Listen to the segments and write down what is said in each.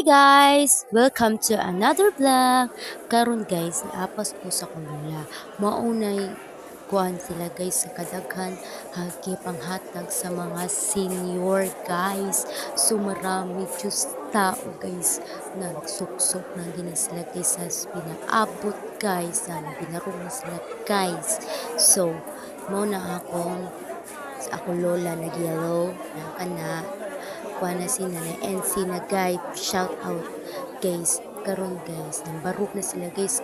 guys! Welcome to another vlog. Karon guys, naapas ko sa kulula. Maunay kuan sila guys sa kadaghan hagi panghatag sa mga senior guys. So marami just tao guys na nagsuksok na gina sila guys sa pinaabot guys na binarong na sila guys. So mao na ako lola nag yellow na kana kuha na si Nanay NC na guy, shout out guys, karon guys, nang barok na sila guys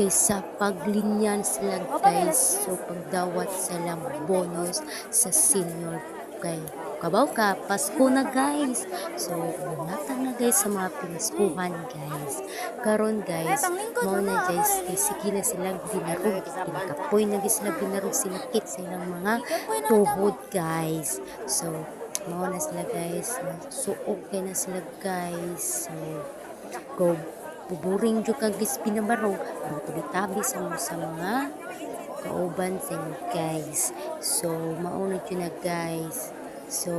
sa paglinyan sila guys, so pagdawat sila bonus sa senior kay kabaw ka, Pasko na guys, so bumatang na guys sa mga pinaskuhan guys, karon guys, mo na guys, sige na silang binarog, pinakapoy na guys sila binarog, sinakit sa ilang mga tuhod guys, so mao na sila guys, so okay na sila guys, so go buburing jud kag guys pinabarog ang tabi sa mga kauban sa inyo guys, so mao na jud na guys, so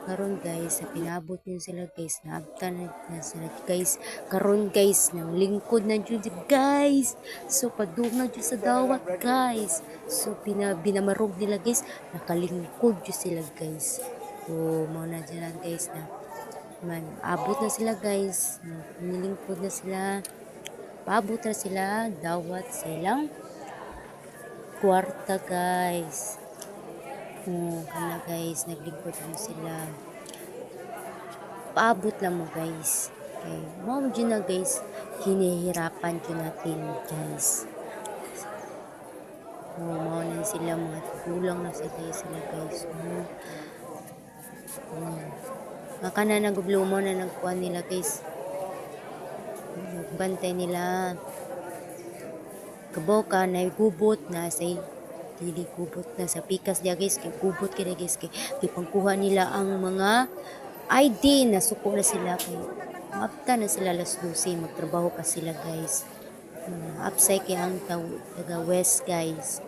karon guys sa pinabot yun sila guys, naabtan na sila guys, karon guys nang lingkod na jud guys, so padung na jud sa dawat guys, so binamarog nila guys, nakalingkod jud sila guys. So, mao na dyan guys na abot na sila guys, nilingkod na sila, paabot na sila, dawat silang kwarta guys. Kana guys, naglingkod na sila, paabot lang mo guys. Okay, mao dyan na guys, hinihirapan dyan natin guys. Mao na sila, mga kulang na sila guys. Maka na nagublumo na nagkuhan nila guys, nagbantay nila kaboka na gubot na sa dili gubot na sa pikas dia guys, kay gubot kaya guys, kay pangkuha nila ang mga ID na suko na sila, kay mapta na sila alas 12 magtrabaho pa sila guys, upside kay ang taga west guys,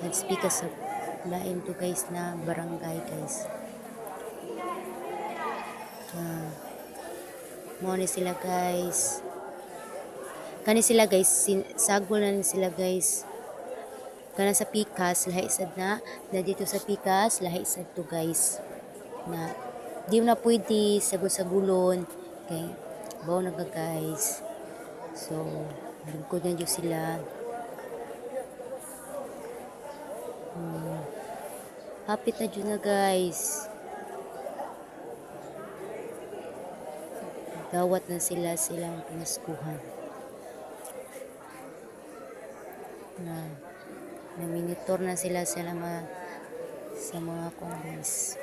nag-speak sa lain to guys na barangay guys. Mo ni sila guys, kani sila guys, sagol na ni sila guys, kana sa pikas lahi sad na dito sa pikas lahi sad to guys, na di na pwede sagol-sagulon kay bawo na ka guys, so lingkod na jud sila. Hapit na jud na guys, dawat na silang pinaskuhan na monitor na sila sa mga guys.